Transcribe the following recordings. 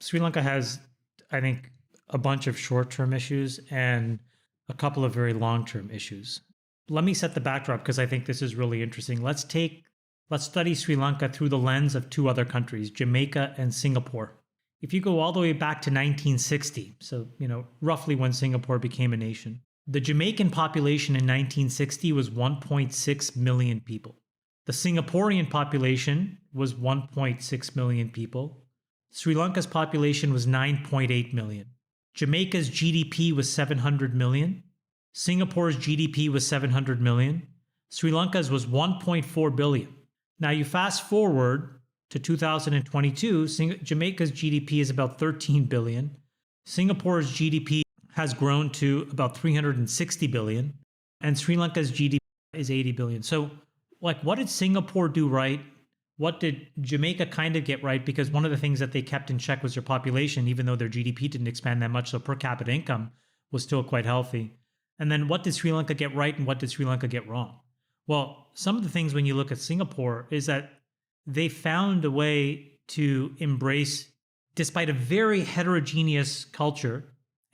Sri Lanka has, I think, a bunch of short-term issues and a couple of very long-term issues. Let me set the backdrop because I think this is really interesting. Let's study Sri Lanka through the lens of two other countries, Jamaica and Singapore. If you go all the way back to 1960, so roughly when Singapore became a nation, the Jamaican population in 1960 was 1.6 million people. The Singaporean population was 1.6 million people. Sri Lanka's population was 9.8 million. Jamaica's GDP was 700 million. Singapore's GDP was 700 million. Sri Lanka's was 1.4 billion. Now you fast forward to 2022, Jamaica's GDP is about 13 billion. Singapore's GDP has grown to about 360 billion. And Sri Lanka's GDP is 80 billion. So what did Singapore do right? What did Jamaica kind of get right? Because one of the things that they kept in check was their population, even though their GDP didn't expand that much, so per capita income was still quite healthy. And then what did Sri Lanka get right and what did Sri Lanka get wrong? Well, some of the things when you look at Singapore is that they found a way to embrace, despite a very heterogeneous culture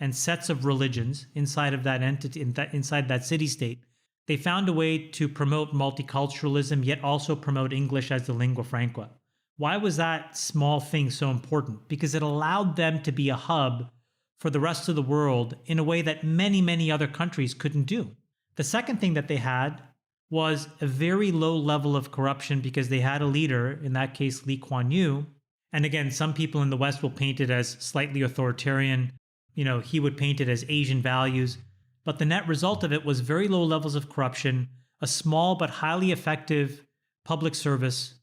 and sets of religions inside of that entity, inside that city-state, they found a way to promote multiculturalism, yet also promote English as the lingua franca. Why was that small thing so important? Because it allowed them to be a hub for the rest of the world in a way that many, many other countries couldn't do. The second thing that they had was a very low level of corruption because they had a leader, in that case, Lee Kuan Yew. And again, some people in the West will paint it as slightly authoritarian. He would paint it as Asian values. But the net result of it was very low levels of corruption, a small but highly effective public service,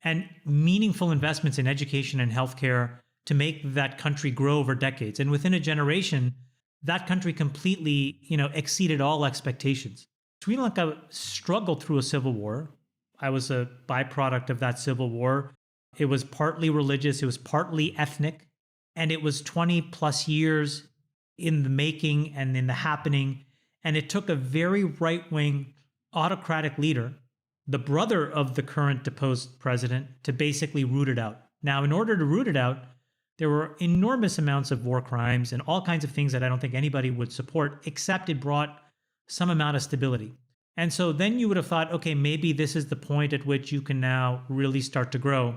and meaningful investments in education and healthcare to make that country grow over decades. And within a generation, that country completely, exceeded all expectations. Sri Lanka struggled through a civil war. I was a byproduct of that civil war. It was partly religious, it was partly ethnic, and it was 20 plus years in the making and in the happening. And it took a very right-wing autocratic leader, the brother of the current deposed president, to basically root it out. Now, in order to root it out, there were enormous amounts of war crimes and all kinds of things that I don't think anybody would support, except it brought some amount of stability. And so then you would have thought, okay, maybe this is the point at which you can now really start to grow.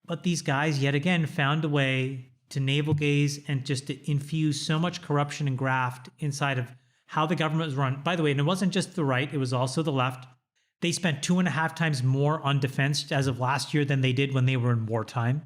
But these guys, yet again, found a way to navel gaze and just to infuse so much corruption and graft inside of how the government was run. By the way, and it wasn't just the right, it was also the left. They spent 2.5 times more on defense as of last year than they did when they were in wartime.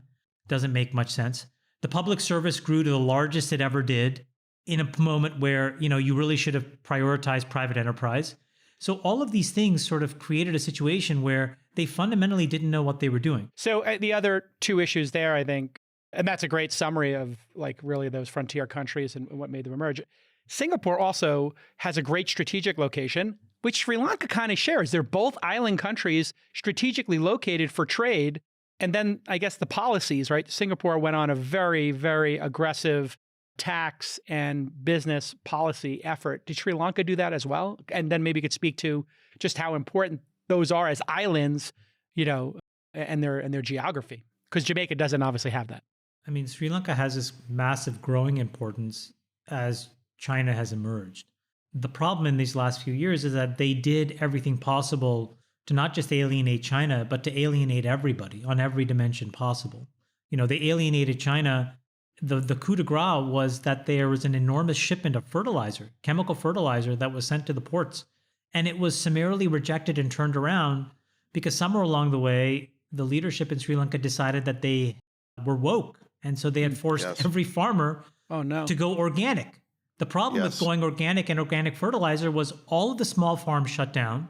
Doesn't make much sense. The public service grew to the largest it ever did in a moment where, you really should have prioritized private enterprise. So all of these things sort of created a situation where they fundamentally didn't know what they were doing. So the other two issues there, I think, and that's a great summary of really those frontier countries and what made them emerge. Singapore also has a great strategic location, which Sri Lanka kind of shares. They're both island countries strategically located for trade. And then I guess the policies, right? Singapore went on a very, very aggressive tax and business policy effort. Did Sri Lanka do that as well? And then maybe you could speak to just how important those are as islands, and their geography. Because Jamaica doesn't obviously have that. I mean, Sri Lanka has this massive growing importance as China has emerged. The problem in these last few years is that they did everything possible to not just alienate China, but to alienate everybody on every dimension possible. They alienated China. The coup de grace was that there was an enormous shipment of fertilizer, chemical fertilizer, that was sent to the ports. And it was summarily rejected and turned around because somewhere along the way, the leadership in Sri Lanka decided that they were woke. And so they had forced every farmer to go organic. The problem with going organic and organic fertilizer was all of the small farms shut down.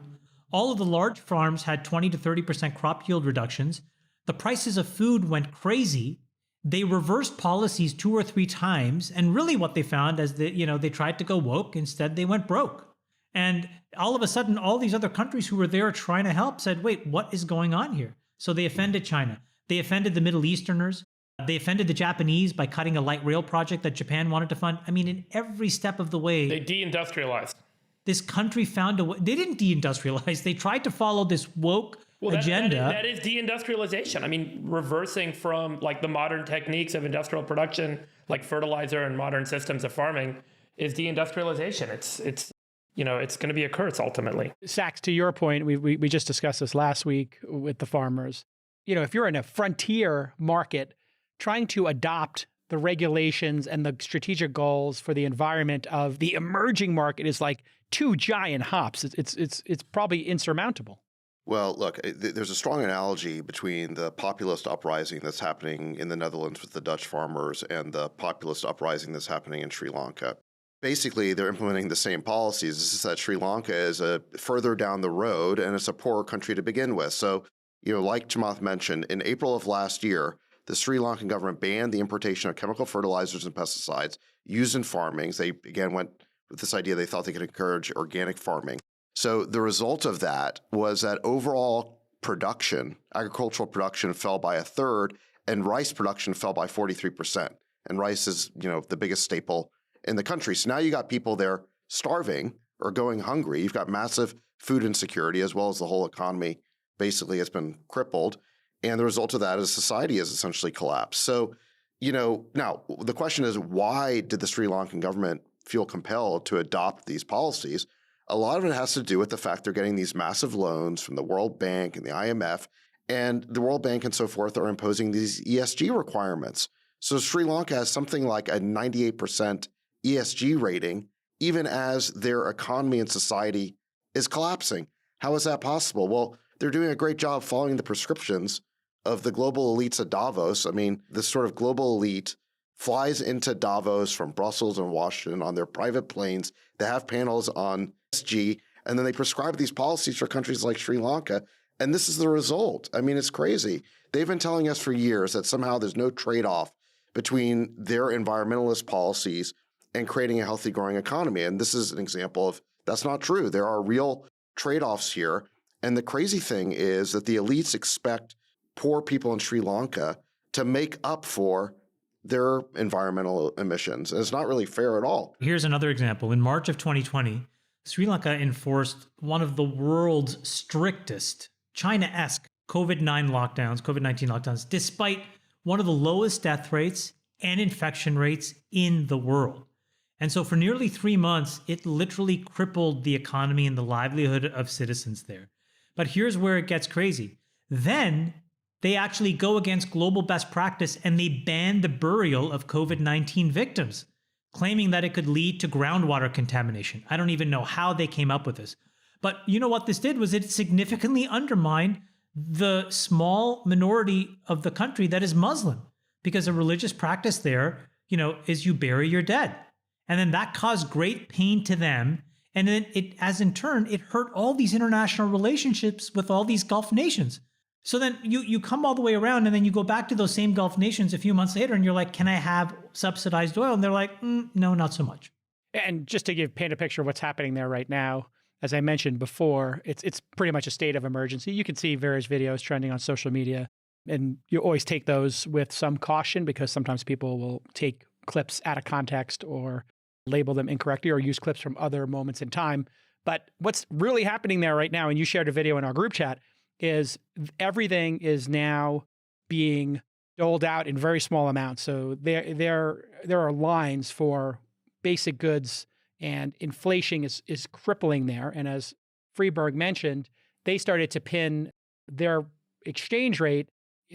All of the large farms had 20 to 30% crop yield reductions. The prices of food went crazy. They reversed policies 2 or 3 times. And really what they found is that, they tried to go woke. Instead, they went broke. And all of a sudden, all these other countries who were there trying to help said, wait, what is going on here? So they offended China. They offended the Middle Easterners. They offended the Japanese by cutting a light rail project that Japan wanted to fund. I mean, in every step of the way. They deindustrialized. This country found a way. They didn't deindustrialize. They tried to follow this woke Well, agenda. that is deindustrialization. I mean, reversing from like the modern techniques of industrial production, like fertilizer and modern systems of farming, is deindustrialization. It's going to be a curse ultimately. Sachs, to your point, we just discussed this last week with the farmers. If you're in a frontier market, trying to adopt the regulations and the strategic goals for the environment of the emerging market is like two giant hops. It's probably insurmountable. Well, look, there's a strong analogy between the populist uprising that's happening in the Netherlands with the Dutch farmers and the populist uprising that's happening in Sri Lanka. Basically, they're implementing the same policies. It's just that Sri Lanka is further down the road and it's a poorer country to begin with. So, like Chamath mentioned, in April of last year, the Sri Lankan government banned the importation of chemical fertilizers and pesticides used in farming. They, again, went with this idea they thought they could encourage organic farming. So the result of that was that overall production, agricultural production, fell by a third, and rice production fell by 43%. And rice is, the biggest staple in the country. So now you got people there starving or going hungry. You've got massive food insecurity, as well as the whole economy basically has been crippled. And the result of that is society has essentially collapsed. So, now the question is, why did the Sri Lankan government feel compelled to adopt these policies? A lot of it has to do with the fact they're getting these massive loans from the World Bank and the IMF, and the World Bank and so forth are imposing these ESG requirements. So Sri Lanka has something like a 98% ESG rating, even as their economy and society is collapsing. How is that possible? Well, they're doing a great job following the prescriptions of the global elites at Davos. I mean, this sort of global elite flies into Davos from Brussels and Washington on their private planes. They have panels on ESG, and then they prescribe these policies for countries like Sri Lanka. And this is the result. I mean, it's crazy. They've been telling us for years that somehow there's no trade-off between their environmentalist policies and creating a healthy, growing economy. And this is an example of that's not true. There are real trade-offs here. And the crazy thing is that the elites expect poor people in Sri Lanka to make up for their environmental emissions. And it's not really fair at all. Here's another example. In March of 2020, Sri Lanka enforced one of the world's strictest China-esque COVID-19 lockdowns, despite one of the lowest death rates and infection rates in the world. And so for nearly 3 months, it literally crippled the economy and the livelihood of citizens there. But here's where it gets crazy. Then they actually go against global best practice and they ban the burial of COVID-19 victims, claiming that it could lead to groundwater contamination. I don't even know how they came up with this. But you know what this did was it significantly undermined the small minority of the country that is Muslim, because a religious practice there, is you bury your dead. And then that caused great pain to them. And then it hurt all these international relationships with all these Gulf nations. So then you come all the way around and then you go back to those same Gulf nations a few months later and you're like, can I have subsidized oil? And they're like, no, not so much. And just to paint a picture of what's happening there right now, as I mentioned before, it's pretty much a state of emergency. You can see various videos trending on social media, and you always take those with some caution because sometimes people will take clips out of context or label them incorrectly or use clips from other moments in time. But what's really happening there right now, and you shared a video in our group chat, is everything is now being doled out in very small amounts. So there are lines for basic goods, and inflation is crippling there. And as Friedberg mentioned, they started to pin their exchange rate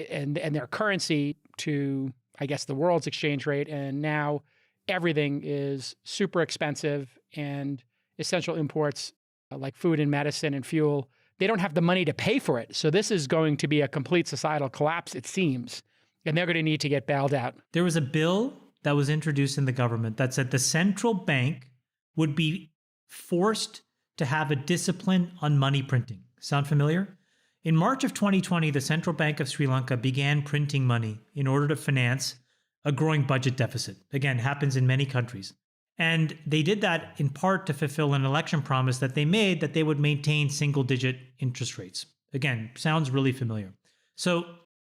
and their currency to, I guess, the world's exchange rate. And now everything is super expensive, and essential imports like food and medicine and fuel, they don't have the money to pay for it. So this is going to be a complete societal collapse, it seems, and they're going to need to get bailed out. There was a bill that was introduced in the government that said the central bank would be forced to have a discipline on money printing. Sound familiar? In March of 2020, the Central Bank of Sri Lanka began printing money in order to finance a growing budget deficit. Again, happens in many countries. And they did that in part to fulfill an election promise that they made that they would maintain single-digit interest rates. Again, sounds really familiar. So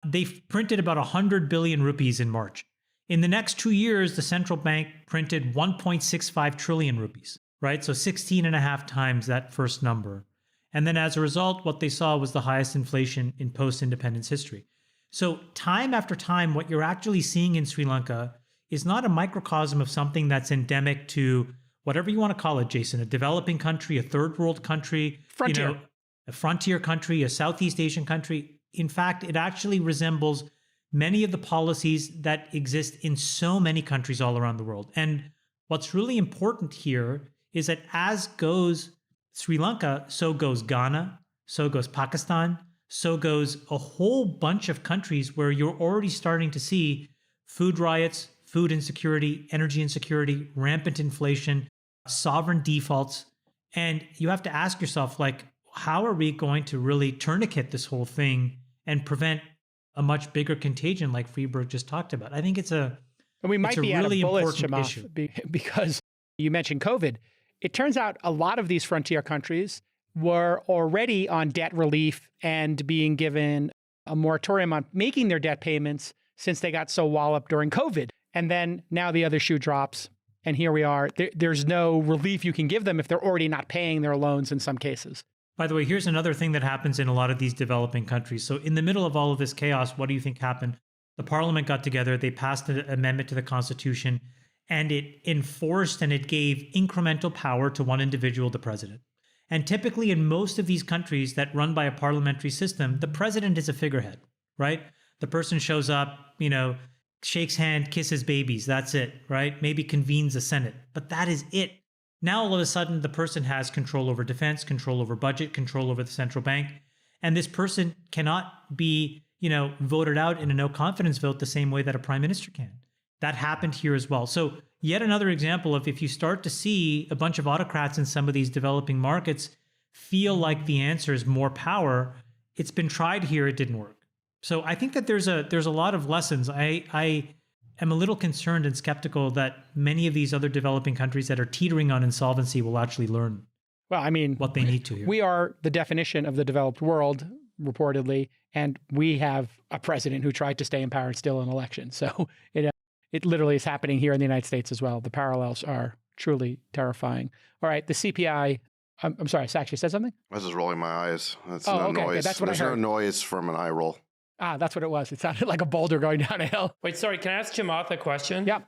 they printed about 100 billion rupees in March. In the next 2 years, the central bank printed 1.65 trillion rupees, right? So 16 and a half times that first number. And then as a result, what they saw was the highest inflation in post-independence history. So time after time, what you're actually seeing in Sri Lanka is not a microcosm of something that's endemic to whatever you want to call it, Jason, a developing country, a third world country, Frontier. a frontier country, a Southeast Asian country. In fact, it actually resembles many of the policies that exist in so many countries all around the world. And what's really important here is that as goes Sri Lanka, so goes Ghana, so goes Pakistan, so goes a whole bunch of countries where you're already starting to see food riots, food insecurity, energy insecurity, rampant inflation, sovereign defaults. And you have to ask yourself, like, how are we going to really tourniquet this whole thing and prevent a much bigger contagion like Friedberg just talked about? I think it's a And we might it's a be really out of bullets, important Chamath, issue. because you mentioned COVID. It turns out a lot of these frontier countries were already on debt relief and being given a moratorium on making their debt payments since they got so walloped during COVID. And then now the other shoe drops. And here we are. There's no relief you can give them if they're already not paying their loans in some cases. By the way, here's another thing that happens in a lot of these developing countries. So in the middle of all of this chaos, what do you think happened? The parliament got together, they passed an amendment to the constitution, and it enforced and it gave incremental power to one individual, the president. And typically in most of these countries that run by a parliamentary system, the president is a figurehead, right? The person shows up, shakes hand, kisses babies, that's it, right? Maybe convenes a Senate, but that is it. Now, all of a sudden, the person has control over defense, control over budget, control over the central bank. And this person cannot be, voted out in a no confidence vote the same way that a prime minister can. That happened here as well. So yet another example of if you start to see a bunch of autocrats in some of these developing markets feel like the answer is more power, it's been tried here, it didn't work. So I think that there's a lot of lessons. I am a little concerned and skeptical that many of these other developing countries that are teetering on insolvency will actually learn what they need to here. We are the definition of the developed world, reportedly, and we have a president who tried to stay in power and still an election. So it literally is happening here in the United States as well. The parallels are truly terrifying. All right, the CPI. I'm sorry, Sachs, you said something? I was just rolling my eyes. That's no okay. noise. That's what There's I heard. no noise from an eye roll. Ah, that's what it was. It sounded like a boulder going down a hill. Wait, sorry, can I ask Chamath a question? Yeah.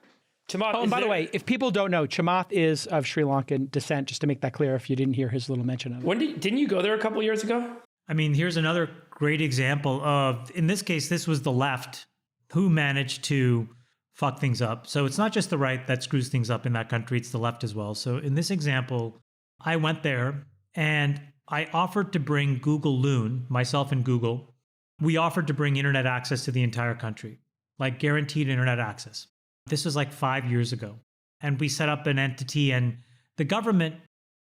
Chamath, Oh, and by the way, if people don't know, Chamath is of Sri Lankan descent, just to make that clear if you didn't hear his little mention of it. didn't you go there a couple years ago? I mean, here's another great example of, in this case, this was the left who managed to fuck things up. So it's not just the right that screws things up in that country, it's the left as well. So in this example, I went there and I offered to bring Google Loon, myself and Google. We offered to bring internet access to the entire country, like guaranteed internet access. This was like 5 years ago. And we set up an entity and the government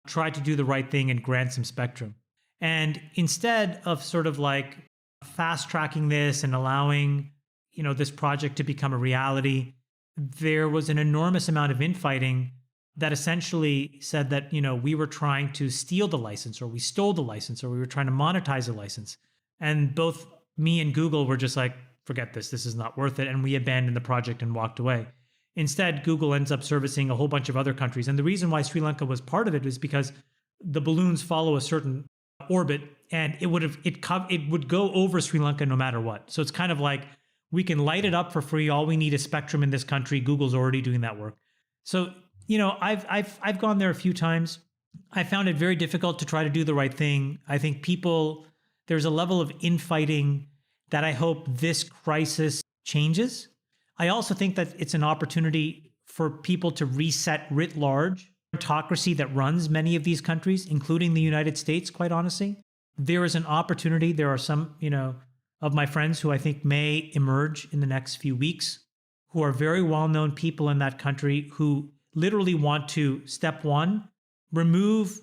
tried to do the right thing and grant some spectrum. And instead of sort of like fast tracking this and allowing, this project to become a reality, there was an enormous amount of infighting that essentially said that, we were trying to steal the license or we stole the license or we were trying to monetize the license. And both me and Google were just like, forget this is not worth it. And we abandoned the project and walked away. Instead, Google ends up servicing a whole bunch of other countries. And the reason why Sri Lanka was part of it is because the balloons follow a certain orbit and it would go over Sri Lanka no matter what. So it's kind of like, we can light it up for free. All we need is spectrum in this country. Google's already doing that work. So, I've gone there a few times. I found it very difficult to try to do the right thing. I think there's a level of infighting that I hope this crisis changes. I also think that it's an opportunity for people to reset writ large autocracy that runs many of these countries, including the United States, quite honestly. There is an opportunity. There are some, of my friends who I think may emerge in the next few weeks, who are very well-known people in that country who literally want to, step one, remove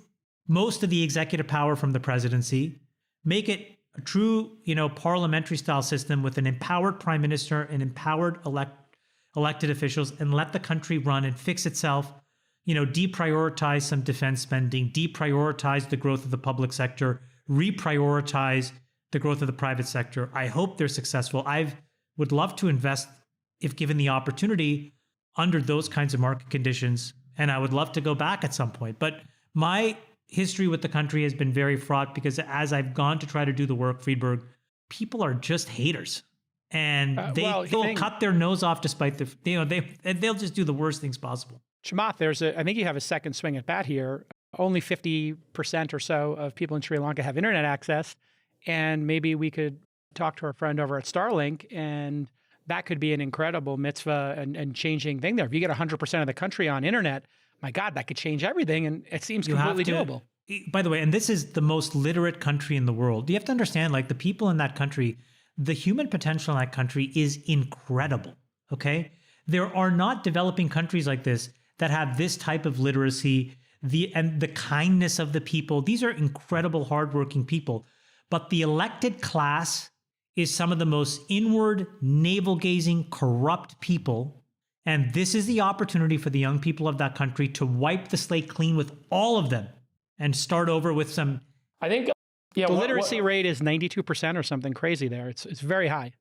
most of the executive power from the presidency, make it a true, parliamentary style system with an empowered prime minister and empowered elected officials, and let the country run and fix itself, deprioritize some defense spending, deprioritize the growth of the public sector, reprioritize the growth of the private sector. I hope they're successful. I would love to invest, if given the opportunity, under those kinds of market conditions. And I would love to go back at some point. But my history with the country has been very fraught because as I've gone to try to do the work, Friedberg, people are just haters. And they'll cut their nose off despite they'll just do the worst things possible. Chamath, I think you have a second swing at bat here. Only 50% or so of people in Sri Lanka have internet access. And maybe we could talk to our friend over at Starlink, and that could be an incredible mitzvah and changing thing there. If you get 100% of the country on internet, my God, that could change everything. And it seems completely doable. By the way, and this is the most literate country in the world. You have to understand, like, the people in that country, the human potential in that country is incredible. Okay. There are not developing countries like this that have this type of literacy, and the kindness of the people. These are incredible, hardworking people. But the elected class is some of the most inward, navel-gazing, corrupt people. And this is the opportunity for the young people of that country to wipe the slate clean with all of them and start over with some. I think, the literacy rate is 92% or something crazy there. It's very high.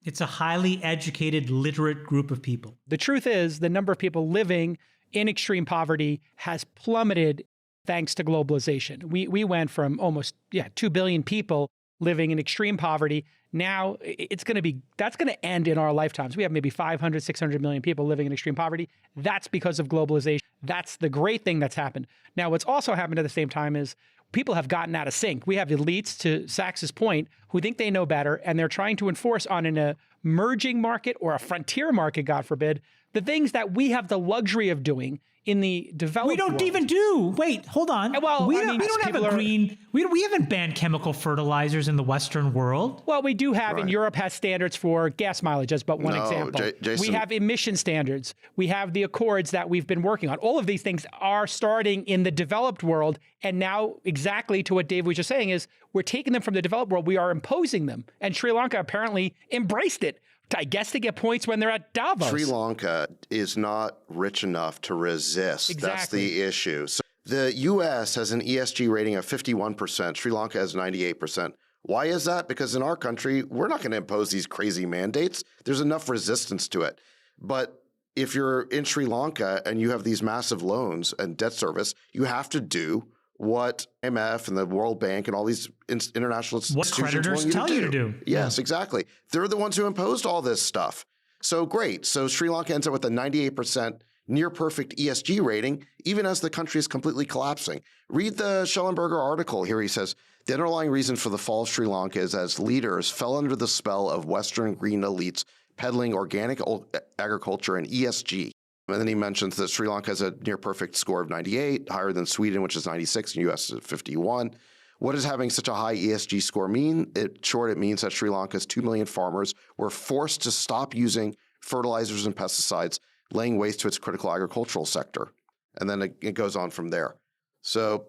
It's a highly educated, literate group of people. The truth is the number of people living in extreme poverty has plummeted thanks to globalization. We went from almost 2 billion people living in extreme poverty. Now that's going to end in our lifetimes. We have maybe 500, 600 million people living in extreme poverty. That's because of globalization. That's the great thing that's happened. Now, what's also happened at the same time is people have gotten out of sync. We have elites, to Sachs's point, who think they know better, and they're trying to enforce on an emerging market or a frontier market, God forbid, the things that we have the luxury of doing in the developed We don't world. even do. Wait, hold on. Well, we I mean, don't have people a are- green. We haven't banned chemical fertilizers in the Western world. Well, we do have, and Right. Europe has standards for gas mileage, as but one No, example. Jason- We have emission standards. We have the accords that we've been working on. All of these things are starting in the developed world. And now, exactly to what Dave was just saying, is we're taking them from the developed world. We are imposing them. And Sri Lanka apparently embraced it. I guess to get points when they're at Davos. Sri Lanka is not rich enough to resist. That's Exactly. the issue. So the U.S. has an ESG rating of 51%. Sri Lanka has 98%. Why is that? Because in our country, we're not going to impose these crazy mandates. There's enough resistance to it. But if you're in Sri Lanka and you have these massive loans and debt service, you have to do what IMF and the World Bank and all these international What institutions creditors want tell you to do. Yes, exactly. They're the ones who imposed all this stuff. So great. So Sri Lanka ends up with a 98% near perfect ESG rating, even as the country is completely collapsing. Read the Schellenberger article here. He says, the underlying reason for the fall of Sri Lanka is as leaders fell under the spell of Western green elites peddling organic agriculture and ESG. And then he mentions that Sri Lanka has a near perfect score of 98, higher than Sweden, which is 96, and US is 51. What does having such a high ESG score mean? In short, it means that Sri Lanka's 2 million farmers were forced to stop using fertilizers and pesticides, laying waste to its critical agricultural sector. And then it goes on from there. So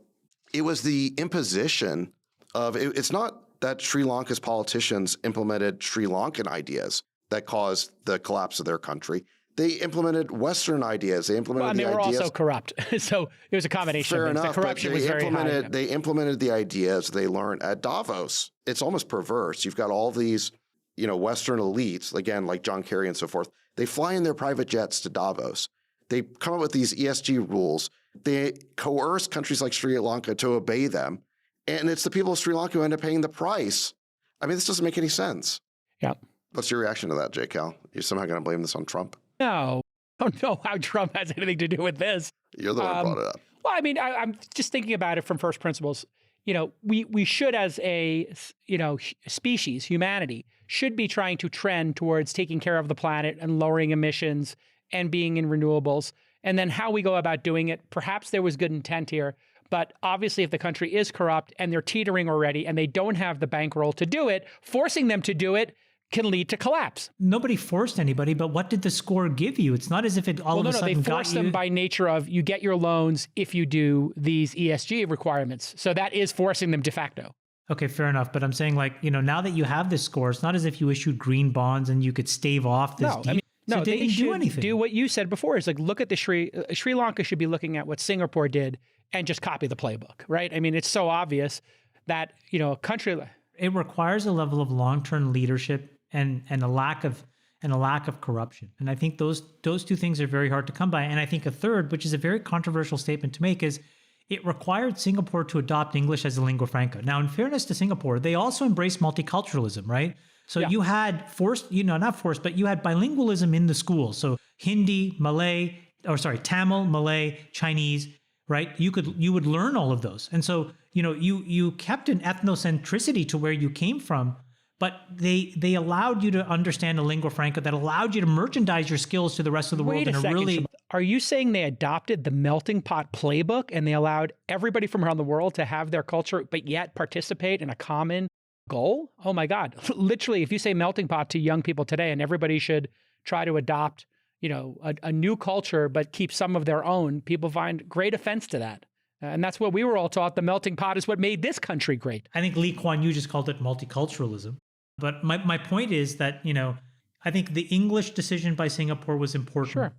it was the imposition of, it's not that Sri Lanka's politicians implemented Sri Lankan ideas that caused the collapse of their country. They implemented Western ideas. They implemented And they were ideas. also corrupt. So it was a combination Fair of things. enough, The corruption but was very high. they implemented the ideas they learned at Davos. It's almost perverse. You've got all these, Western elites, again, like John Kerry and so forth. They fly in their private jets to Davos. They come up with these ESG rules. They coerce countries like Sri Lanka to obey them. And it's the people of Sri Lanka who end up paying the price. I mean, this doesn't make any sense. Yeah. What's your reaction to that, J. Cal? You're somehow going to blame this on Trump? No, I don't know how Trump has anything to do with this. You're the one who brought it up. Well, I mean, I'm just thinking about it from first principles. We should, as a species, humanity, should be trying to trend towards taking care of the planet and lowering emissions and being in renewables. And then how we go about doing it, perhaps there was good intent here. But obviously, if the country is corrupt and they're teetering already and they don't have the bankroll to do it, forcing them to do it can lead to collapse. Nobody forced anybody, but what did the score give you? It's not as if it all of a sudden they got force you. them by nature of you get your loans if you do these ESG requirements. So that is forcing them de facto. Okay, fair enough. But I'm saying, now that you have this score, it's not as if you issued green bonds and you could stave off this. No, they didn't do anything. Do what you said before. Is like look at the Sri Lanka should be looking at what Singapore did and just copy the playbook, right? I mean, it's so obvious that a country. It requires a level of long-term leadership and a lack of corruption. And I think those two things are very hard to come by. And I think a third, which is a very controversial statement to make, is it required Singapore to adopt English as a lingua franca. Now, in fairness to Singapore, they also embraced multiculturalism, right? So you had not forced, but you had bilingualism in the schools. So Hindi, Tamil, Malay, Chinese, right? You would learn all of those. And so, you kept an ethnocentricity to where you came from, but they allowed you to understand a lingua franca that allowed you to merchandise your skills to the rest of the world. Wait a second, Chamath. Are you saying they adopted the melting pot playbook and they allowed everybody from around the world to have their culture, but yet participate in a common goal? Oh my God. Literally, if you say melting pot to young people today and everybody should try to adopt, a new culture, but keep some of their own, people find great offense to that. And that's what we were all taught. The melting pot is what made this country great. I think Lee Kuan Yew just called it multiculturalism. But my point is that, I think the English decision by Singapore was important. Sure.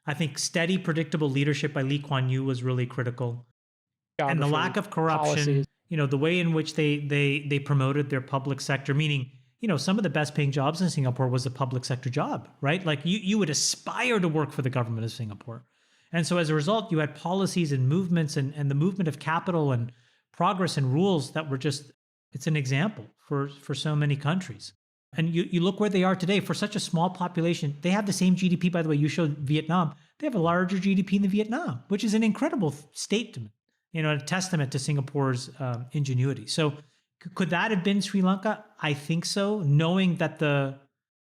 I think steady, predictable leadership by Lee Kuan Yew was really critical. And the lack of corruption, policies. The way in which they promoted their public sector, meaning, some of the best paying jobs in Singapore was a public sector job, right? Like you would aspire to work for the government of Singapore. And so as a result, you had policies and movements and the movement of capital and progress and rules that were just, it's an example for so many countries. And you look where they are today. For such a small population, they have the same GDP, by the way, you showed Vietnam. They have a larger GDP than Vietnam, which is an incredible statement, a testament to Singapore's ingenuity. So could that have been Sri Lanka? I think so, knowing that the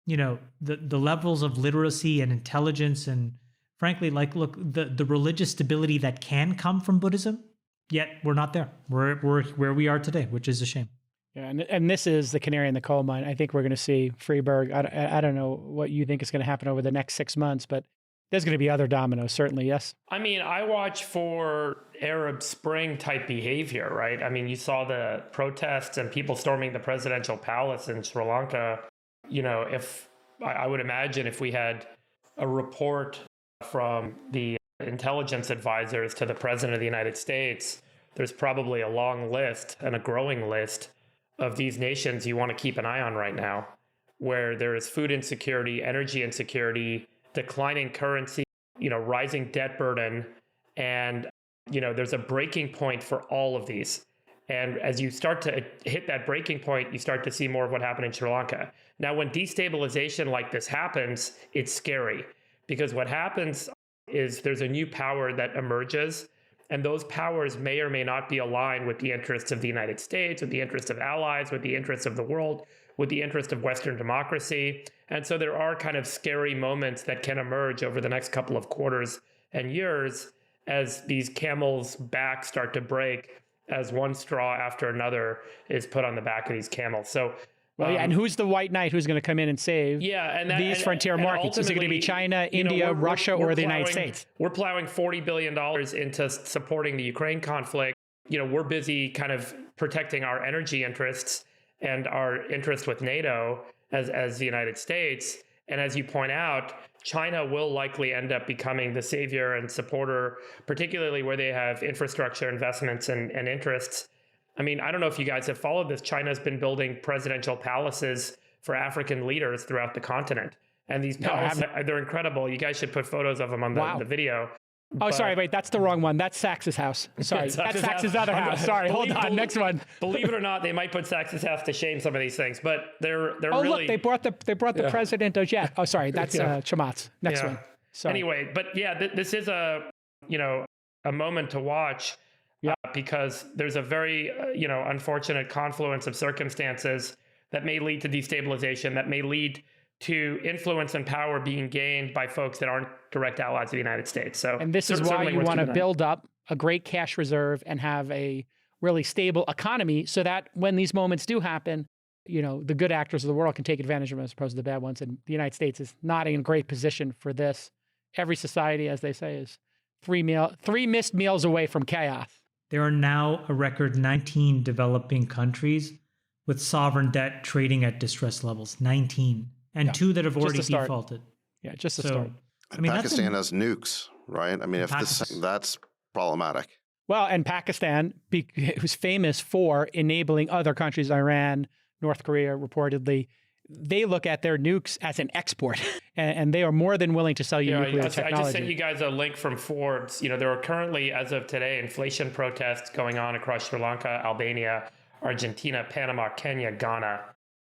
levels of literacy and intelligence and frankly, the religious stability that can come from Buddhism, yet we're not there. We're where we are today, which is a shame. Yeah, and this is the canary in the coal mine. I think we're going to see Friedberg. I don't know what you think is going to happen over the next 6 months, but there's going to be other dominoes, certainly, yes? I mean, I watch for Arab Spring type behavior, right? I mean, you saw the protests and people storming the presidential palace in Sri Lanka. If I would imagine if we had a report from the intelligence advisors to the president of the United States, there's probably a long list and a growing list of these nations you want to keep an eye on right now, where there is food insecurity, energy insecurity, declining currency, rising debt burden. And, there's a breaking point for all of these. And as you start to hit that breaking point, you start to see more of what happened in Sri Lanka. Now, when destabilization like this happens, it's scary because what happens is there's a new power that emerges. And those powers may or may not be aligned with the interests of the United States, with the interests of allies, with the interests of the world, with the interest of Western democracy. And so there are kind of scary moments that can emerge over the next couple of quarters and years as these camels' backs start to break, as one straw after another is put on the back of these camels. So, and who's the white knight who's going to come in and save these frontier markets? Is it going to be China, India, Russia, or the United States? We're plowing $40 billion into supporting the Ukraine conflict. We're busy kind of protecting our energy interests and our interest with NATO as the United States. And as you point out, China will likely end up becoming the savior and supporter, particularly where they have infrastructure investments and interests. I mean, I don't know if you guys have followed this. China's been building presidential palaces for African leaders throughout the continent. And these palaces, they're incredible. You guys should put photos of them on the video. Oh, sorry, wait, that's the wrong one. That's Sachs's house. Sorry, that's Sachs's other house. Sorry, hold on, next one. Believe it or not, they might put Sachs's house to shame some of these things, but they're oh, really... look, they brought the president of Jet. Oh, sorry, that's Chamath. Next one. Sorry. Anyway, but this is a moment to watch because there's a very, unfortunate confluence of circumstances that may lead to destabilization, that may lead to influence and power being gained by folks that aren't direct allies of the United States. So, and this is why you want to build up a great cash reserve and have a really stable economy so that when these moments do happen, the good actors of the world can take advantage of them as opposed to the bad ones. And the United States is not in a great position for this. Every society, as they say, is three missed meals away from chaos. There are now a record 19 developing countries with sovereign debt trading at distress levels. 19. And 2 that have already defaulted. Yeah, just a start. I mean, Pakistan has nukes, right? I mean, that's problematic. Well, and Pakistan, who's famous for enabling other countries, Iran, North Korea, reportedly, they look at their nukes as an export. and they are more than willing to sell you nuclear I just technology. sent you guys a link from Forbes. There are currently, as of today, inflation protests going on across Sri Lanka, Albania, Argentina, Panama, Kenya, Ghana.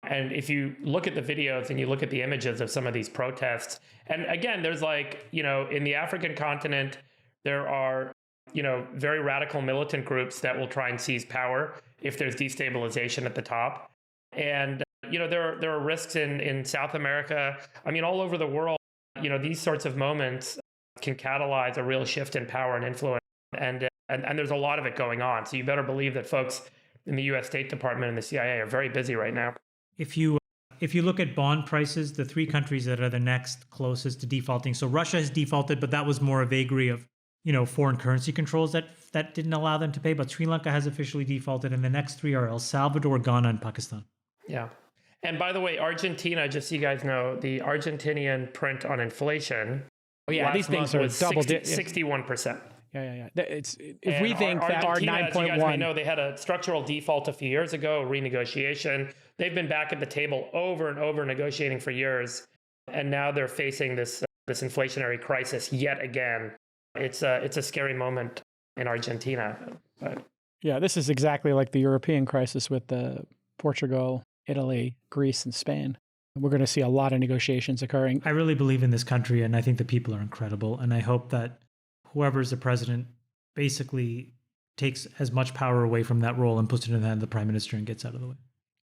And if you look at the videos and you look at the images of some of these protests, and again, there's in the African continent, there are, very radical militant groups that will try and seize power if there's destabilization at the top. And, there are risks in South America. I mean, all over the world, these sorts of moments can catalyze a real shift in power and influence. And there's a lot of it going on. So you better believe that folks in the US State Department and the CIA are very busy right now. If you look at bond prices, the three countries that are the next closest to defaulting, so Russia has defaulted, but that was more a vagary of foreign currency controls that didn't allow them to pay. But Sri Lanka has officially defaulted, and the next three are El Salvador, Ghana, and Pakistan. Yeah. And by the way, Argentina, just so you guys know, the Argentinian print on inflation. Oh yeah, these things are double 61%. Yeah. If we think that our 9.1, as you guys may know, they had a structural default a few years ago, a renegotiation. They've been back at the table over and over negotiating for years, and now they're facing this inflationary crisis yet again. It's a scary moment in Argentina. But yeah, this is exactly like the European crisis with Portugal, Italy, Greece, and Spain. We're going to see a lot of negotiations occurring. I really believe in this country, and I think the people are incredible. And I hope that whoever's the president basically takes as much power away from that role and puts it in the hand of the prime minister and gets out of the way.